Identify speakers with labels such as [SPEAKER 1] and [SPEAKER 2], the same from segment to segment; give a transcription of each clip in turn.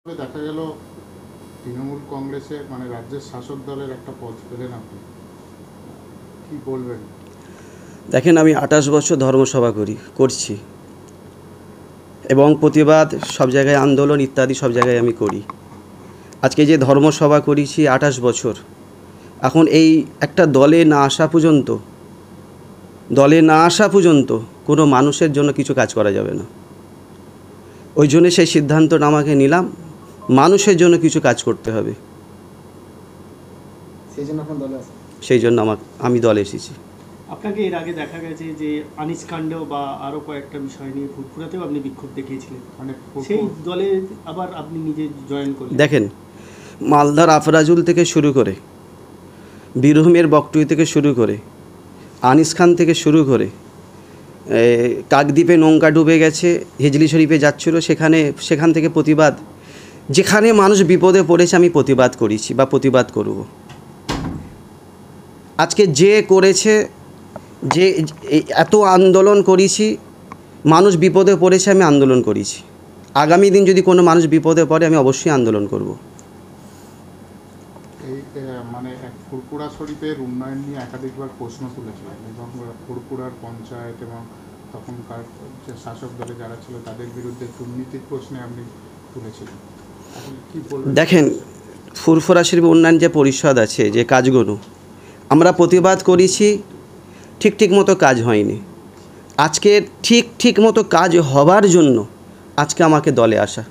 [SPEAKER 1] দেখা গেল তৃণমূল কংগ্রেসে মানে রাজ্যের শাসক দলের একটা পদ পেলেন আপনি, কি বলবেন?
[SPEAKER 2] দেখেন, আমি 28 বছর ধর্মসভা করছি এবং প্রতিবাদ সব জায়গায়, আন্দোলন ইত্যাদি সব জায়গায় আমি করি। আজকে যে ধর্মসভা করেছি 28 বছর, এখন এই একটা দলে না আসা পর্যন্ত কোনো মানুষের জন্য কিছু কাজ করা যাবে না। ওই জন্য সেই সিদ্ধান্তটা আমাকে নিলাম, মানুষের জন্য কিছু কাজ করতে হবে। সেই জন্য আমি দলে এসেছি।
[SPEAKER 3] আপনাকে এর আগে দেখা গেছে যে আনিস কাণ্ডেও বা আরও কয়েকটা বিষয় নিয়ে ফুরফুরাতেও আপনি বিক্ষোভ দেখিয়েছিলেন, মানে সেই দলে আবার আপনি নিজে জয়েন করলেন।
[SPEAKER 2] দেখেন, মালদার আফরাজুল থেকে শুরু করে, বীরভূমের বকটুই থেকে শুরু করে, আনিস খান থেকে শুরু করে, কাকদ্বীপে নৌকা ডুবে গেছে, হিজলি শরীফে যাচ্ছিল, সেখান থেকে প্রতিবাদ, যেখানে মানুষ বিপদে পড়েছে আমি প্রতিবাদ করেছি বা প্রতিবাদ করব। আজকে যে করেছে, যে এত আন্দোলন করেছি, মানুষ বিপদে পড়েছে, আমি আন্দোলন করেছি। আগামী দিন যদি কোনো মানুষ বিপদে পড়ে আমি অবশ্যই আন্দোলন করব।
[SPEAKER 1] এই মানে ফুরফুরা শরীফের উন্নয়ন নিয়ে একাধিকবার প্রশ্ন তুলেছিলেন এবং ফুরফুরার পঞ্চায়েত এবং তখনকার যে শাসক দলে যারা ছিল তাদের বিরুদ্ধে দুর্নীতির প্রশ্নে আপনি তুলেছিলেন, এখন কি বলবেন?
[SPEAKER 2] দেখেন, ফুরফুরা শরীফ উন্নয়ন যে পরিষদ আছে, যে কাজগুলো আমরা প্রতিবাদ করেছি, ঠিক মতো কাজ হয়নি। আজকে ঠিক মতো কাজ হবার জন্য আজকে আমাকে দলে আসা,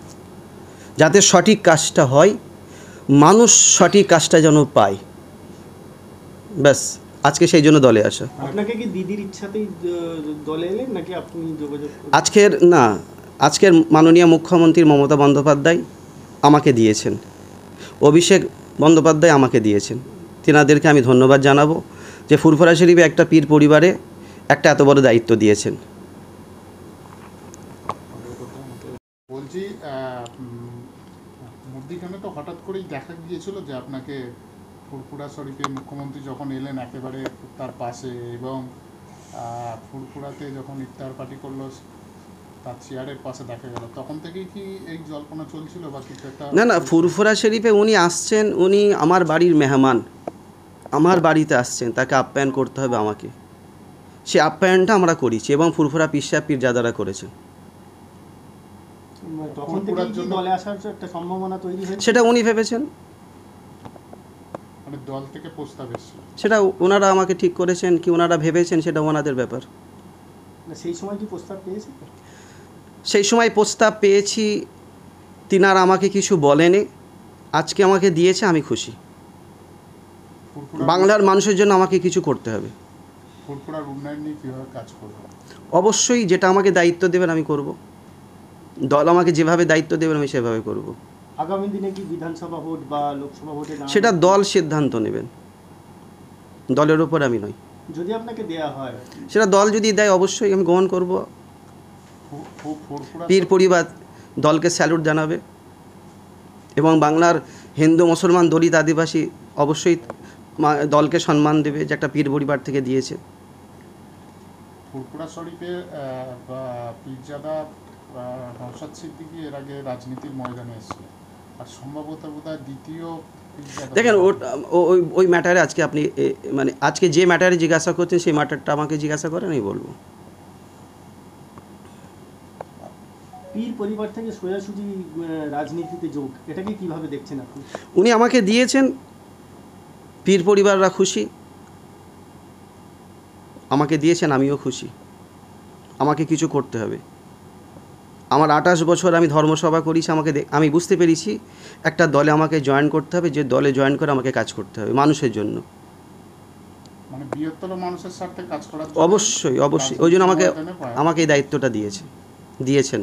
[SPEAKER 2] যাতে সঠিক কাজটা হয়, মানুষ সঠিক কাজটা যেন পায়, ব্যাস আজকে সেই জন্য দলে আসা।
[SPEAKER 3] আপনাকে কি দিদির ইচ্ছাতেই দলে এলেন নাকি আপনি যোগাযোগ?
[SPEAKER 2] আজকের মাননীয় মুখ্যমন্ত্রী মমতা বন্দ্যোপাধ্যায় আমাকে দিয়েছেন, অভিষেক বন্দ্যোপাধ্যায় আমাকে দিয়েছেন। তেনাদেরকে আমি ধন্যবাদ জানাবো যে ফুরফুরা শরীফে একটা পীর পরিবারে একটা এত বড় দায়িত্ব দিয়েছেন।
[SPEAKER 1] বলছি, মধ্যিখানে তো হঠাৎ করেই দেখা গিয়েছিল যে আপনাকে ফুরফুরা শরীফে মুখ্যমন্ত্রী যখন এলেন একেবারে তার পাশে, এবং ফুরফুরাতে যখন ইফতার পার্টি করলো তার চেয়ারের পাশে দেখা গেল, তখন থেকেই কি এই জল্পনা চলছিল বা কিছু একটা?
[SPEAKER 2] না, ফুরফুরা শরীফে উনি আসছেন, উনি আমার বাড়ির মেহমান, আমার বাড়িতে আসছেন, তাকে আপ্যায়ন করতে হবে আমাকে। সে আপ্যায়নটা আমরা করেছি এবং ফুরফুরা পীর সাহেব পীরজাদারা করেছেন।
[SPEAKER 3] তখন থেকে কি দলে আসার একটা সম্ভাবনা তৈরি হয়েছে?
[SPEAKER 2] সেটা উনি ভেবেছেন,
[SPEAKER 1] মানে দল থেকে প্রস্তাব এসেছিল,
[SPEAKER 2] সেটা ওনারা আমাকে ঠিক করেছেন কি ওনারা ভেবেছেন সেটা ওনাদের ব্যাপার।
[SPEAKER 3] সেই সময় কি প্রস্তাব পেয়েছে?
[SPEAKER 2] সেই সময় প্রস্তাব পেয়েছি, তিনারা আমাকে কিছু বলেনি, আজকে আমাকে দিয়েছে, আমি খুশি। বাংলার মানুষের জন্য আমাকে কিছু করতে হবে।
[SPEAKER 1] ফুরফুরার উন্নয়ন নিয়ে কীভাবে কাজ করব?
[SPEAKER 2] অবশ্যই যেটা আমাকে দায়িত্ব দেবেন আমি করব, দল আমাকে যেভাবে দায়িত্ব দেবেন আমি সেভাবে করব।
[SPEAKER 3] আগামী দিনে কি বিধানসভা ভোট বা লোকসভা ভোটে
[SPEAKER 2] সেটা দল সিদ্ধান্ত নেবেন, দলের ওপর আমি নই।
[SPEAKER 3] যদি আপনাকে দেয়া হয়,
[SPEAKER 2] সেটা দল যদি দেয় অবশ্যই আমি গ্রহণ করব। পীর পরিবার দলকে স্যালুট জানাবে এবং বাংলার হিন্দু মুসলমান দলিত আদিবাসী অবশ্যই দলকে সম্মান দেবে যে একটা পীর পরিবার থেকে দিয়েছে।
[SPEAKER 1] ফুরফুরা শরীফে পীরজাদা নওশাদ সিদ্দিকী এর আগে রাজনীতির ময়দানে এসেছিল, আর সম্ভবত বোধহয় দ্বিতীয়।
[SPEAKER 2] দেখেন, ওই ম্যাটারে আজকে আপনি মানে আজকে যে ম্যাটারে জিজ্ঞাসা করছেন সেই ম্যাটারটা আমাকে জিজ্ঞাসা করেন, আমি বলবো।
[SPEAKER 3] পীর পরিবার থেকে সোজাসুজি রাজনীতিতে যোগ, এটাকে কিভাবে দেখছেন আপনি?
[SPEAKER 2] উনি আমাকে দিয়েছেন, পীর পরিবাররা খুশি, আমাকে দিয়েছেন, আমিও খুশি। আমাকে কিছু করতে হবে। আমার 28 বছর আমি ধর্মসভা করেছি, আমি বুঝতে পেরেছি একটা দলে আমাকে জয়েন করতে হবে, যে দলে জয়েন করে আমাকে কাজ করতে হবে মানুষের জন্য,
[SPEAKER 1] মানে বৃহত্তর মানুষের স্বার্থে কাজ করার।
[SPEAKER 2] অবশ্যই ওই জন্য আমাকে এই দায়িত্বটা দিয়েছেন।